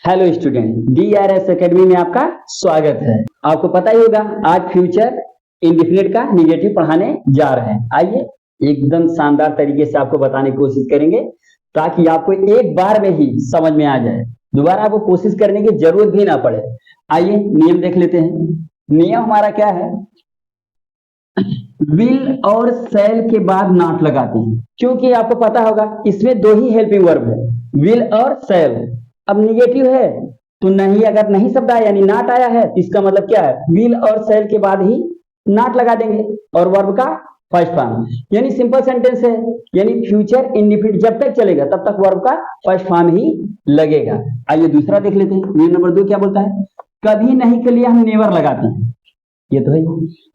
Hello student, DRS academy में आपका स्वागत है। आपको पता ही होगा आज फ्यूचर इंडेफिनिट का निगेटिव पढ़ाने जा रहे हैं। आइए एकदम शानदार तरीके से आपको बताने की कोशिश करेंगे ताकि आपको एक बार में ही समझ में आ जाए, दोबारा आपको कोशिश करने की जरूरत भी ना पड़े। आइए नियम देख लेते हैं। नियम हमारा क्या है, विल और शैल के बाद नॉट लगाते हैं, क्योंकि आपको पता होगा इसमें दो ही हेल्पिंग वर्ब है, विल और शैल। अब निगेटिव है तो नहीं, अगर नहीं शब्द आया यानी नॉट आया है तो इसका मतलब क्या है, विल और शैल के बाद ही नॉट लगा देंगे और वर्ब का फर्स्ट फॉर्म, यानी सिंपल सेंटेंस है, यानी फ्यूचर इंडेफिनिट जब तक चलेगा तब तक वर्ब का फर्स्ट फॉर्म ही लगेगा। आइए दूसरा देख लेते हैं। नियम नंबर 2 क्या बोलता है, कभी नहीं के लिए हम नेवर लगाते हैं। ये तो है,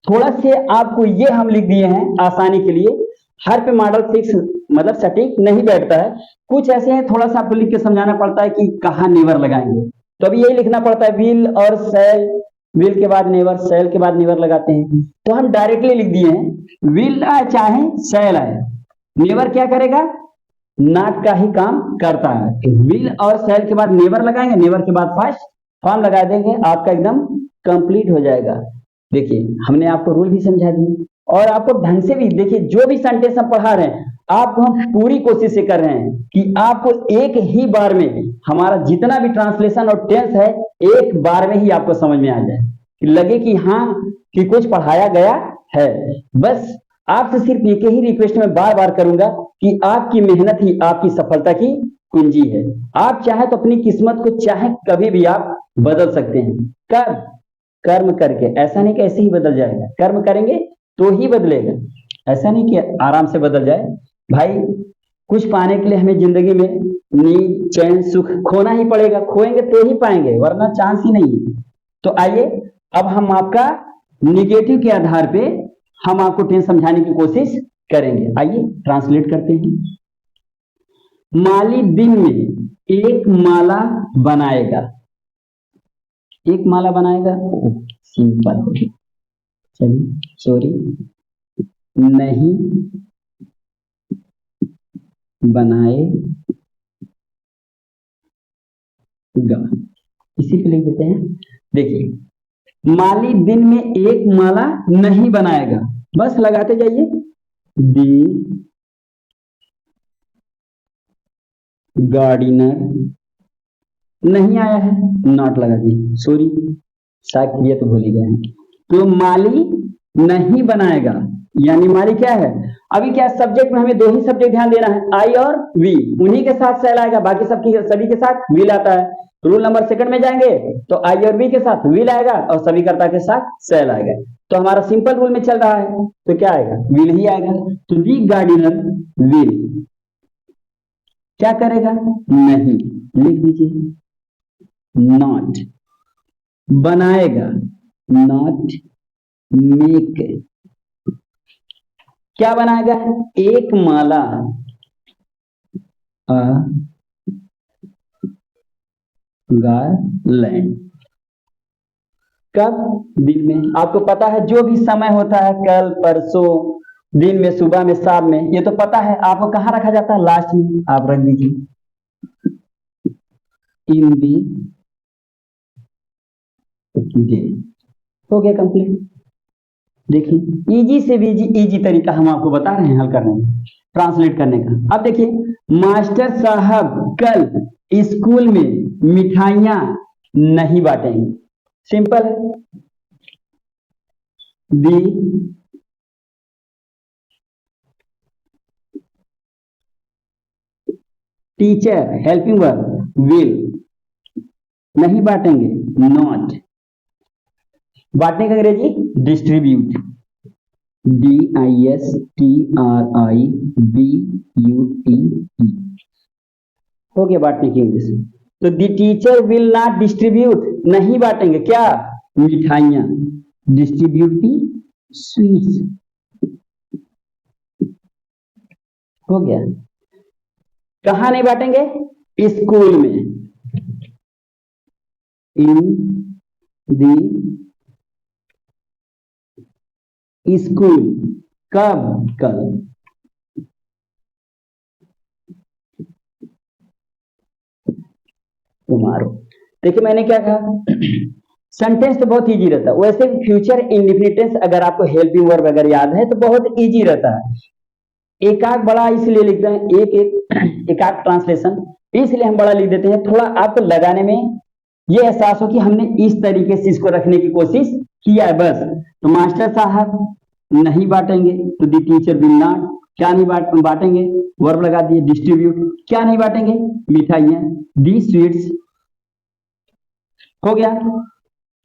थोड़ा से आपको ये हम लिख दिए हैं आसानी के लिए, हर पे मॉडल फिक्स मतलब सटीक नहीं बैठता है, कुछ ऐसे हैं थोड़ा सा आपको लिख के समझाना पड़ता है कि कहाँ नेवर लगाएंगे। तो अभी यही लिखना पड़ता है, विल और शैल, विल के बाद नेवर, शैल के बाद नेवर लगाते हैं। तो हम डायरेक्टली लिख दिए हैं, विल आए चाहे शैल आए, नेवर क्या करेगा, नॉट का ही काम करता है। तो विल और शैल के बाद नेवर लगाएंगे, नेवर के बाद फर्स्ट फॉर्म लगा देंगे, आपका एकदम कंप्लीट हो जाएगा। देखिए हमने आपको रूल भी समझा दिए और आपको ढंग से भी, देखिए जो भी सेंटेंस हम पढ़ा रहे हैं आपको हम पूरी कोशिश से कर रहे हैं कि आपको एक ही बार में हमारा जितना भी ट्रांसलेशन और टेंस है एक बार में ही आपको समझ में आ जाए, कि लगे कि हाँ कि कुछ पढ़ाया गया है। बस आपसे सिर्फ एक ही रिक्वेस्ट मैं बार बार करूंगा कि आपकी मेहनत ही आपकी सफलता की कुंजी है। आप चाहे तो अपनी किस्मत को चाहे कभी भी आप बदल सकते हैं, कर्म करके, ऐसा नहीं कि ऐसे ही बदल जाएगा, कर्म करेंगे तो ही बदलेगा, ऐसा नहीं कि आराम से बदल जाए। भाई कुछ पाने के लिए हमें जिंदगी में नींद चैन सुख खोना ही पड़ेगा, खोएंगे तो ही पाएंगे वरना चांस ही नहीं है। तो आइए अब हम आपका निगेटिव के आधार पे हम आपको टेंस समझाने की कोशिश करेंगे। आइए ट्रांसलेट करते हैं। माली दिन में एक माला बनाएगा, एक माला बनाएगा, सिंपल हो गया, चलिए सॉरी, नहीं बनाएगा, इसी पे लिख देते हैं। देखिए माली दिन में एक माला नहीं बनाएगा, बस लगाते जाइए, दी गार्डनर, नहीं आया है नॉट लगा दिए, सॉरी शायद ये तो भूल ही गए हैं। तो माली नहीं बनाएगा, यानी माली क्या है, अभी क्या सब्जेक्ट में हमें दो ही सब्जेक्ट ध्यान देना है, आई और वी, उन्हीं के साथ शैल आएगा, बाकी सबकी सभी के साथ विल आता है। रूल नंबर सेकंड में जाएंगे तो आई और वी के साथ विल आएगा और सभी कर्ता के साथ शैल आएगा। तो हमारा सिंपल रूल में चल रहा है तो क्या आएगा, विल ही आएगा। तो दी गार्डनर विल क्या करेगा, नहीं, लिख दीजिए, नॉट बनाएगा, नॉट मेक, क्या बनाएगा, एक माला, गार्लैंड। कब, दिन में। आपको पता है जो भी समय होता है, कल परसों, दिन में, सुबह में, शाम में, ये तो पता है। आपको कहाँ रखा जाता है, लास्ट में आप रख दीजिए, इन दी डे। हो गया कंप्लीट। देखिए इजी से भी इजी तरीका हम आपको बता रहे हैं हल करने में, ट्रांसलेट करने का। अब देखिए मास्टर साहब कल स्कूल में मिठाइयां नहीं बांटेंगे, सिंपल है। दी टीचर हेल्पिंग वर्ब विल, नहीं बांटेंगे, नॉट, बांटने का अंग्रेजी डिस्ट्रीब्यूट, DISTRIBUTE, हो गया बांटने की इंग्लिश। तो दी टीचर विल नॉट डिस्ट्रीब्यूट, नहीं बांटेंगे क्या, मिठाइयां, डिस्ट्रीब्यूट दी स्वीट्स, हो गया। कहां नहीं बांटेंगे, स्कूल में, इन दी स्कूल, कब, कल। टुमारो। देखिए मैंने क्या कहा, सेंटेंस तो बहुत इजी रहता है, वैसे भी फ्यूचर इंडेफिनिट टेंस अगर आपको हेल्पिंग वर्ब अगर याद है तो बहुत इजी रहता है। एक आध बड़ा इसलिए लिखते हैं, एक आध ट्रांसलेशन इसलिए हम बड़ा लिख देते हैं, थोड़ा आपको लगाने में ये एहसास हो कि हमने इस तरीके से इसको रखने की कोशिश किया है बस। तो मास्टर साहब नहीं बांटेंगे, तो दी टीचर विल नॉट, क्या नहीं बांटेंगे, वर्ब लगा दिए, डिस्ट्रीब्यूट, क्या नहीं बांटेंगे, मिठाइयां, दी स्वीट्स, हो गया।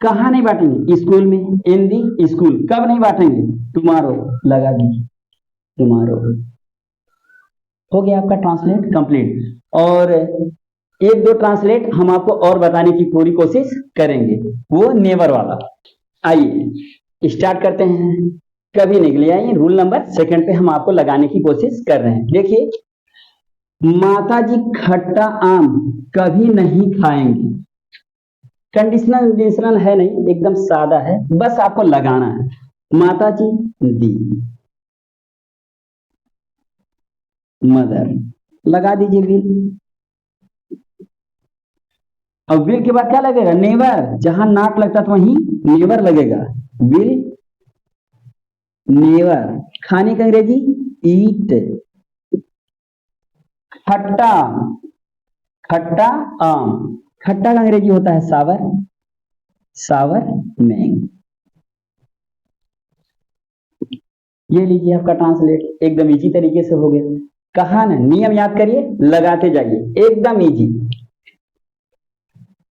कहाँ नहीं बांटेंगे, स्कूल में, इन दी स्कूल, कब नहीं बांटेंगे, टुमारो, लगा दीजिए टुमारो, हो गया आपका ट्रांसलेट कंप्लीट। और एक दो ट्रांसलेट हम आपको और बताने की पूरी कोशिश करेंगे, वो नेवर वाला। आइए स्टार्ट करते हैं, कभी निकले आइए रूल नंबर सेकंड पे हम आपको लगाने की कोशिश कर रहे हैं। देखिए, माताजी खट्टा आम कभी नहीं खाएंगी, कंडीशनल कंडीशनल है नहीं, एकदम सादा है, बस आपको लगाना है। माताजी दी, मदर, लगा दीजिए विल। अब विल के बाद क्या लगेगा, नेवर, जहां नॉट लगता था वहीं नेवर लगेगा, विल नेवर। खाने का अंग्रेजी ईट, खट्टा, खट्टा आम, खट्टा का अंग्रेजी होता है सावर, सावर मैंग। ये लीजिए आपका ट्रांसलेट, एकदम इजी तरीके से हो गया। कहा ना, नियम याद करिए, लगाते जाइए, एकदम इजी।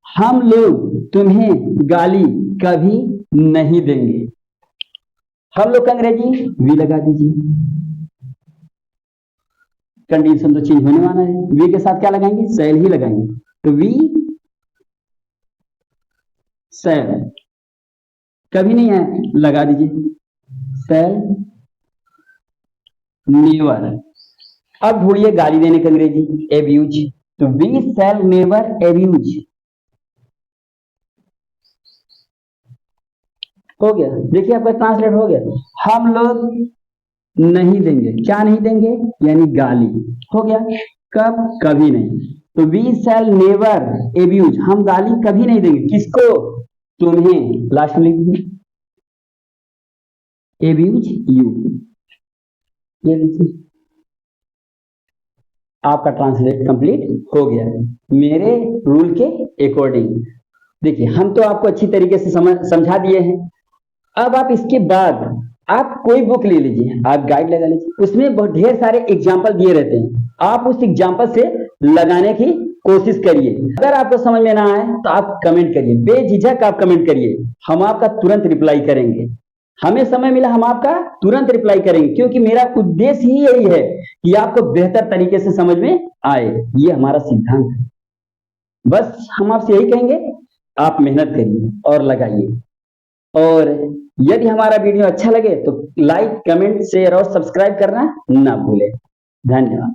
हम लोग तुम्हें गाली कभी नहीं देंगे, हम लोग का अंग्रेजी वी लगा दीजिए, कंडीशन तो चेंज होने वाला है, वी के साथ क्या लगाएंगे, सेल ही लगाएंगे, तो वी सेल, कभी नहीं है, लगा दीजिए सेल नेवर। अब ढूंढिए गाली देने का अंग्रेजी एब्यूज, तो वी सेल नेवर एब्यूज, हो गया। देखिए आपका ट्रांसलेट हो गया, हम लोग नहीं देंगे, क्या नहीं देंगे, यानी गाली, हो गया। कब, कभी नहीं, तो वी शैल नेवर एब्यूज, हम गाली कभी नहीं देंगे, किसको, तुम्हें, लास्ट में लिख दीजिए एब्यूज यू, ये लीजिए आपका ट्रांसलेट कंप्लीट हो गया मेरे रूल के अकॉर्डिंग। देखिए हम तो आपको अच्छी तरीके से समझा दिए हैं। अब आप इसके बाद आप कोई बुक ले लीजिए, आप गाइड लगा लीजिए, उसमें बहुत ढेर सारे एग्जाम्पल दिए रहते हैं, आप उस एग्जाम्पल से लगाने की कोशिश करिए। अगर आपको समझ में ना आए तो आप कमेंट करिए, बेझिझक आप कमेंट करिए, हम आपका तुरंत रिप्लाई करेंगे। हमें समय मिला हम आपका तुरंत रिप्लाई करेंगे, क्योंकि मेरा उद्देश्य ही यही है कि आपको बेहतर तरीके से समझ में आए, ये हमारा सिद्धांत है। बस हम आपसे यही कहेंगे, आप मेहनत करिए और लगाइए, और यदि हमारा वीडियो अच्छा लगे तो लाइक, कमेंट, शेयर और सब्सक्राइब करना ना भूलें। धन्यवाद।